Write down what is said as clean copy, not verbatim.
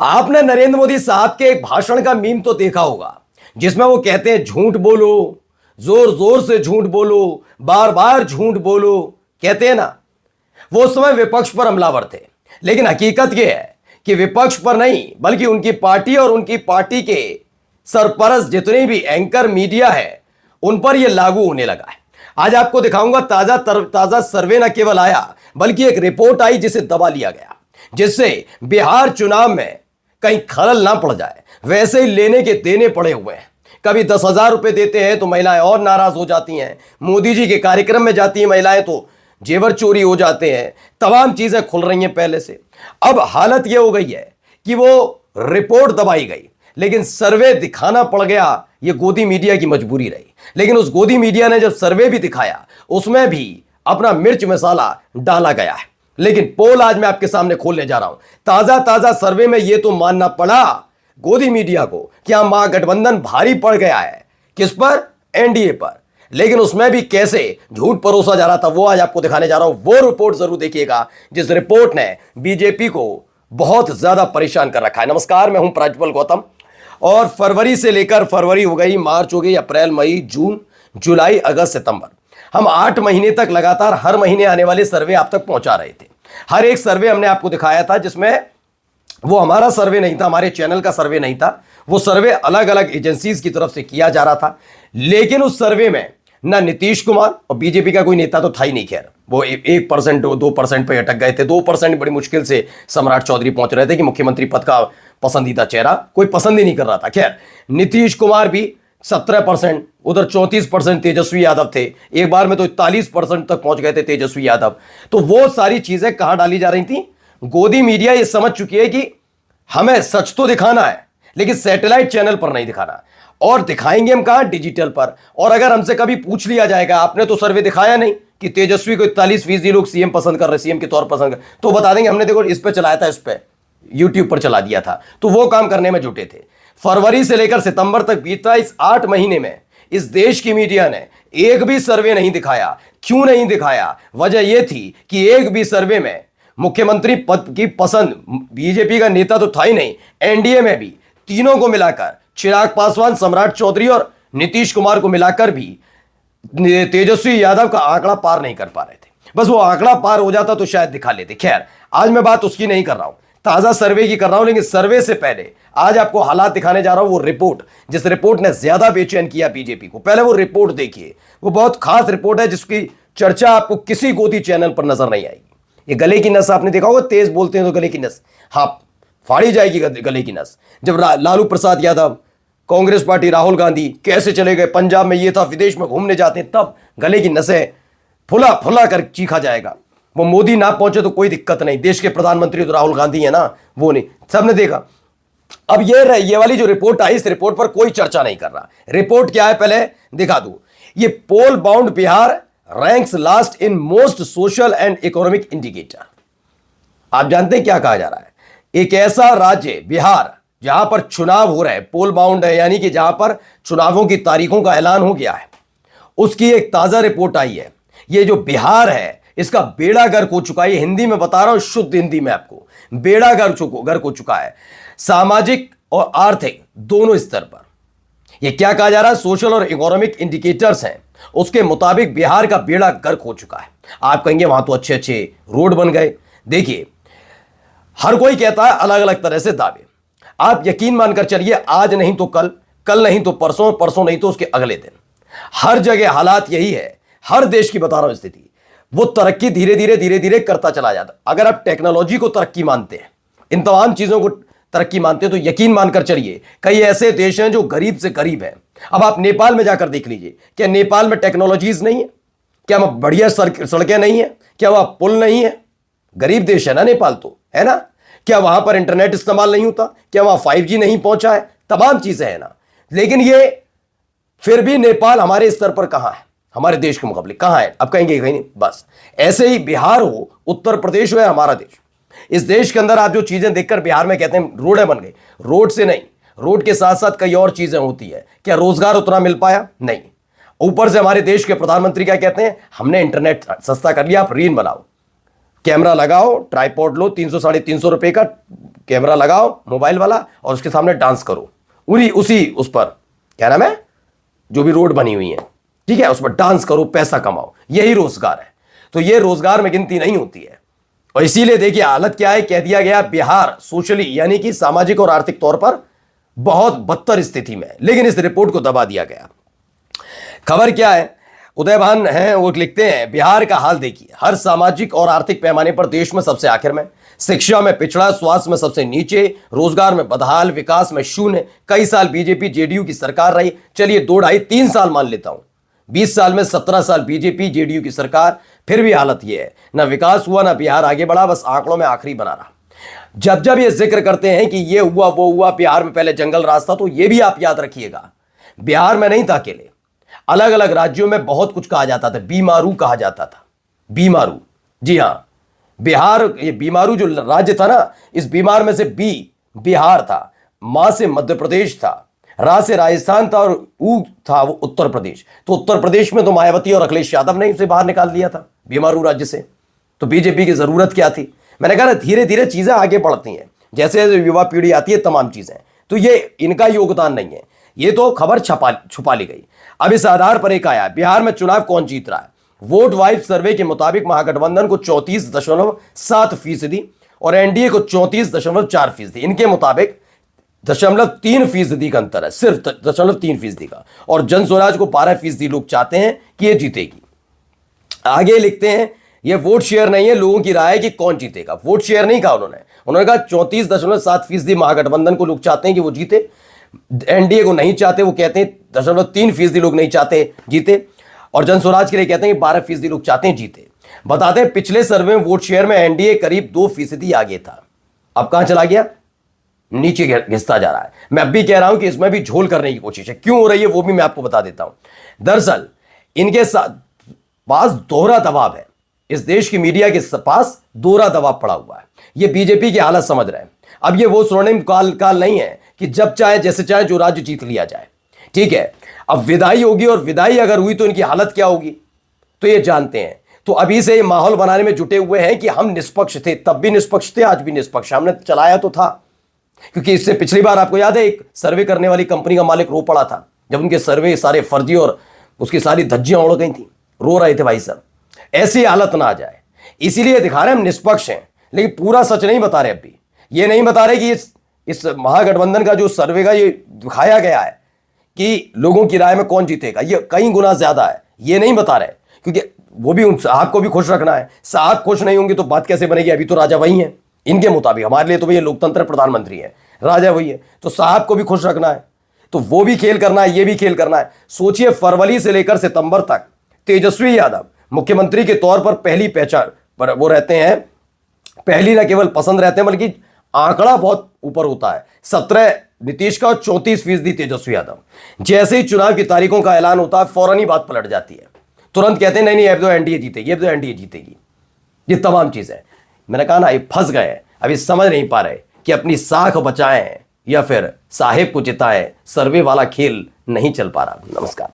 आपने नरेंद्र मोदी साहब के एक भाषण का मीम तो देखा होगा, जिसमें वो कहते हैं झूठ बोलो, जोर जोर से झूठ बोलो, बार बार झूठ बोलो, कहते हैं ना। वो उस समय विपक्ष पर हमलावर थे, लेकिन हकीकत यह है कि विपक्ष पर नहीं, बल्कि उनकी पार्टी और उनकी पार्टी के सरपरस्त जितने भी एंकर मीडिया है, उन पर यह लागू होने लगा है। आज आपको दिखाऊंगा ताजा सर्वे न केवल आया, बल्कि एक रिपोर्ट आई जिसे दबा लिया गया, जिससे बिहार चुनाव में कहीं खलल ना पड़ जाए। वैसे ही लेने के देने पड़े हुए हैं। कभी 10,000 रुपए देते हैं तो महिलाएं और नाराज हो जाती हैं। मोदी जी के कार्यक्रम में जाती हैं महिलाएं तो जेवर चोरी हो जाते हैं। तमाम चीजें खुल रही हैं पहले से। अब हालत यह हो गई है कि वो रिपोर्ट दबाई गई, लेकिन सर्वे दिखाना पड़ गया। ये गोदी मीडिया की मजबूरी रही, लेकिन उस गोदी मीडिया ने जब सर्वे भी दिखाया, उसमें भी अपना मिर्च मसाला डाला गया है। लेकिन पोल आज मैं आपके सामने खोलने जा रहा हूं। ताजा सर्वे में यह तो मानना पड़ा गोदी मीडिया को कि यहां महागठबंधन भारी पड़ गया है। किस पर? एनडीए पर। लेकिन उसमें भी कैसे झूठ परोसा जा रहा था, वो आज आपको दिखाने जा रहा हूं। वो रिपोर्ट जरूर देखिएगा, जिस रिपोर्ट ने बीजेपी को बहुत ज्यादा परेशान कर रखा है। नमस्कार, मैं हूं प्रज्वल गौतम। और फरवरी से लेकर फरवरी हो गई, मार्च हो गई, अप्रैल, मई, जून, जुलाई, अगस्त, सितंबर, हम 8 महीने तक लगातार हर महीने आने वाले सर्वे आप तक पहुंचा रहे थे। हर एक सर्वे हमने आपको दिखाया था, जिसमें वो हमारा सर्वे नहीं था, हमारे चैनल का सर्वे नहीं था। वो सर्वे अलग अलग एजेंसीज की तरफ से किया जा रहा था। लेकिन उस सर्वे में ना नीतीश कुमार और बीजेपी का कोई नेता तो था ही नहीं। खैर, वो 1% 2% पे अटक गए थे। 2% बड़ी मुश्किल से सम्राट चौधरी पहुंच रहे थे कि मुख्यमंत्री पद का पसंदीदा चेहरा कोई पसंद ही नहीं कर रहा था। खैर, नीतीश कुमार भी 17%, उधर 34% तेजस्वी यादव थे। एक बार में तो 41% तक पहुंच गए थे तेजस्वी यादव। तो वो सारी चीजें कहां डाली जा रही थी? गोदी मीडिया ये समझ चुकी है कि हमें सच तो दिखाना है, लेकिन सैटेलाइट चैनल पर नहीं दिखाना। और दिखाएंगे हम कहां? डिजिटल पर। और अगर हमसे कभी पूछ लिया जाएगा आपने तो सर्वे दिखाया नहीं कि तेजस्वी को 41% लोग सीएम पसंद कर रहे, सीएम के तौर पसंद कर, तो बता देंगे हमने देखो इस पे चलाया था, इस पे यूट्यूब पर चला दिया था। तो वो काम करने में जुटे थे। फरवरी से लेकर सितंबर तक बीता इस 8 महीने में इस देश की मीडिया ने एक भी सर्वे नहीं दिखाया। क्यों नहीं दिखाया? वजह यह थी कि एक भी सर्वे में मुख्यमंत्री पद की पसंद बीजेपी का नेता तो था ही नहीं। एनडीए में भी तीनों को मिलाकर, चिराग पासवान, सम्राट चौधरी और नीतीश कुमार को मिलाकर भी तेजस्वी यादव का आंकड़ा पार नहीं कर पा रहे थे। बस वो आंकड़ा पार हो जाता तो शायद दिखा लेते। खैर, आज मैं बात उसकी नहीं कर रहा हूं, ताजा सर्वे की कर रहा हूं। लेकिन सर्वे से पहले आज आपको हालात दिखाने जा रहा हूं। वो रिपोर्ट, जिस रिपोर्ट ने ज्यादा बेचैन किया बीजेपी को, पहले वो रिपोर्ट देखिए। वो बहुत खास रिपोर्ट है, जिसकी चर्चा आपको किसी गोदी चैनल पर नजर नहीं आएगी। ये गले की नस आपने देखा होगा, तेज बोलते हैं तो गले की नस फाड़ी जाएगी, गले की नस। जब लालू प्रसाद यादव, कांग्रेस पार्टी, राहुल गांधी कैसे चले गए, पंजाब में ये था, विदेश में घूमने जाते हैं, तब गले की नसें फुला फुला कर चीखा जाएगा। वो मोदी ना पहुंचे तो कोई दिक्कत नहीं, देश के प्रधानमंत्री तो राहुल गांधी है ना, वो नहीं, सबने देखा। अब ये वाली जो रिपोर्ट आई, इस रिपोर्ट पर कोई चर्चा नहीं कर रहा। रिपोर्ट क्या है पहले दिखा दूं। ये poll bound Bihar ranks last in most social and economic indicator. आप जानते हैं क्या कहा जा रहा है? एक ऐसा राज्य बिहार जहां पर चुनाव हो रहे हैं, पोल बाउंड है, यानी कि जहां पर चुनावों की तारीखों का ऐलान हो गया है, उसकी एक ताजा रिपोर्ट आई है। ये जो बिहार है, इसका बेड़ा गर्क हो चुका है। हिंदी में बता रहा हूं, शुद्ध हिंदी में आपको, बेड़ा गर्क हो चुका है, सामाजिक और आर्थिक दोनों स्तर पर। यह क्या कहा जा रहा है? सोशल और इकोनॉमिक इंडिकेटर्स हैं, उसके मुताबिक बिहार का बेड़ा गर्क हो चुका है। आप कहेंगे वहां तो अच्छे अच्छे रोड बन गए। देखिए, हर कोई कहता है अलग अलग तरह से दावे। आप यकीन मानकर चलिए, आज नहीं तो कल, कल नहीं तो परसों, परसों नहीं तो उसके अगले दिन, हर जगह हालात यही है। हर देश की बता रहा हूं स्थिति, वो तरक्की धीरे धीरे करता चला जाता। अगर आप टेक्नोलॉजी को तरक्की मानते हैं, इन तमाम चीजों को तरक्की मानते हैं, तो यकीन मानकर चलिए कई ऐसे देश हैं जो गरीब से गरीब हैं। अब आप नेपाल में जाकर देख लीजिए, क्या नेपाल में टेक्नोलॉजीज नहीं है? क्या वहां बढ़िया सड़कें नहीं है? क्या वहां पुल नहीं है? गरीब देश है ना नेपाल, तो है ना। क्या वहां पर इंटरनेट इस्तेमाल नहीं होता? क्या वहां 5G नहीं पहुंचा है? तमाम चीजें हैं ना। लेकिन ये फिर भी नेपाल हमारे स्तर पर कहां है? हमारे देश के मुकाबले कहां है? अब कहेंगे कहीं नहीं। बस ऐसे ही बिहार हो, उत्तर प्रदेश हो, या हमारा देश, इस देश के अंदर आप जो चीजें देखकर बिहार में कहते हैं रोडें बन गई, रोड से नहीं, रोड के साथ साथ कई और चीजें होती है। क्या रोजगार उतना मिल पाया? नहीं। ऊपर से हमारे देश के प्रधानमंत्री क्या कहते हैं? हमने इंटरनेट सस्ता कर लिया, आप रील बनाओ। कैमरा लगाओ, ट्राइपॉड लो, 300 साढ़े 300 रुपए का कैमरा लगाओ मोबाइल वाला, और उसके सामने डांस करो। उसी उस पर क्या नाम है, जो भी रोड बनी हुई है, ठीक है, उस पर डांस करो, पैसा कमाओ, यही रोजगार है। तो ये रोजगार में गिनती नहीं होती है। और इसीलिए देखिए हालत क्या है, कह दिया गया बिहार सोशली यानी कि सामाजिक और आर्थिक तौर पर बहुत बदतर स्थिति में है, लेकिन इस रिपोर्ट को दबा दिया गया। खबर क्या है, उदयभान हैं वो लिखते हैं, बिहार का हाल देखिए, हर सामाजिक और आर्थिक पैमाने पर देश में सबसे आखिर में, शिक्षा में पिछड़ा, स्वास्थ्य में सबसे नीचे, रोजगार में बदहाल, विकास में शून्य। कई साल बीजेपी जेडीयू की सरकार रही, चलिए 2 ढाई 3 साल मान लेता हूं, 20 साल में 17 साल बीजेपी जेडीयू की सरकार, फिर भी हालत यह है, ना विकास हुआ, ना बिहार आगे बढ़ा, बस आंकड़ों में आखिरी बना रहा। जब जब ये जिक्र करते हैं कि ये हुआ वो हुआ, बिहार में पहले जंगल राज था, तो ये भी आप याद रखिएगा, बिहार में नहीं था अकेले, अलग अलग राज्यों में बहुत कुछ कहा जाता था, बीमारू कहा जाता था, बीमारू। जी हां, बिहार, ये बीमारू जो राज्य था ना, इस बीमार में से बी बिहार था, मां से मध्य प्रदेश था, रा से राजस्थान था, और ऊ था वो उत्तर प्रदेश। तो उत्तर प्रदेश में तो मायावती और अखिलेश यादव ने इसे बाहर निकाल दिया था बीमारू राज्य से, तो बीजेपी की जरूरत क्या थी। मैंने कहा ना, धीरे धीरे चीजें आगे बढ़ती हैं, जैसे जैसे युवा पीढ़ी आती है तमाम चीजें, तो ये इनका योगदान नहीं है, ये तो खबर छुपा ली गई। अब इस आधार पर एक आया, बिहार में चुनाव कौन जीत रहा है। वोट वाइब सर्वे के मुताबिक महागठबंधन को 34.7% और एनडीए को 34.4%, इनके मुताबिक 0.3% का अंतर है, सिर्फ 0.3% का, और जन स्वराज को 12% लोग चाहते हैं कि ये जीतेगी। आगे लिखते हैं, ये वोट शेयर नहीं है, लोगों की राय है कि कौन जीतेगा, वोट शेयर नहीं कहा उन्होंने कहा 34.7% महागठबंधन को लोग चाहते हैं कि वो जीते, एनडीए को नहीं चाहते, वो कहते हैं 0.3% लोग नहीं चाहते जीते, और जन स्वराज के लिए कहते हैं 12% लोग चाहते हैं जीते। बताते हैं पिछले सर्वे में वोट शेयर में एनडीए करीब 2% आगे था, अब कहां चला गया, नीचे घिसता जा रहा है। मैं अब भी कह रहा हूं कि इसमें भी झोल करने की कोशिश है, क्यों हो रही है वो भी मैं आपको बता देता हूं। दरअसल इनके पास दोहरा दबाव है, इस देश की मीडिया के पास दोहरा दबाव पड़ा हुआ है, ये बीजेपी की हालत समझ रहे हैं। अब ये वो स्वर्णिम काल नहीं है कि जब चाहे जैसे चाहे जो राज्य जीत लिया जाए, ठीक है। अब विदाई होगी, और विदाई अगर हुई तो इनकी हालत क्या होगी, तो ये जानते हैं। तो अभी से माहौल बनाने में जुटे हुए हैं कि हम निष्पक्ष थे, तब भी निष्पक्ष थे, आज भी निष्पक्ष, हमने चलाया तो था। क्योंकि इससे पिछली बार आपको याद है, एक सर्वे करने वाली कंपनी का मालिक रो पड़ा था, जब उनके सर्वे सारे फर्जी और उसकी सारी धज्जियां उड़ गई थी, रो रहे थे भाई साहब। ऐसी हालत ना आ जाए, इसीलिए दिखा रहे हैं हम निष्पक्ष हैं, लेकिन पूरा सच नहीं बता रहे। अभी ये नहीं बता रहे कि इस महागठबंधन का जो सर्वे का ये दिखाया गया है कि लोगों की राय में कौन जीतेगा, ये कई गुना ज्यादा है, ये नहीं बता रहे, क्योंकि वो भी उन साहब को भी खुश रखना है। साहब खुश नहीं होंगे तो बात कैसे बनेगी। अभी तो राजा वही है इनके मुताबिक, हमारे लिए तो भैया लोकतंत्र प्रधानमंत्री है, राजा वही है, तो साहब को भी खुश रखना है, तो वो भी खेल करना है, ये भी खेल करना है। सोचिए, फरवरी से लेकर सितंबर तक तेजस्वी यादव मुख्यमंत्री के तौर पर पहली पहचान पर वो रहते हैं, पहली न केवल पसंद रहते हैं बल्कि आंकड़ा बहुत ऊपर होता है, 17 नीतीश का और 34% तेजस्वी यादव। जैसे ही चुनाव की तारीखों का ऐलान होता है, फौरन ही बात पलट जाती है, तुरंत कहते हैं नहीं नहीं अब तो एनडीए जीतेगी, अब तो एनडीए जीतेगी। ये तमाम चीजें मैंने कहा ना, ये फंस गए, अभी समझ नहीं पा रहे कि अपनी साख बचाएं या फिर साहेब को जिताएं। सर्वे वाला खेल नहीं चल पा रहा। नमस्कार।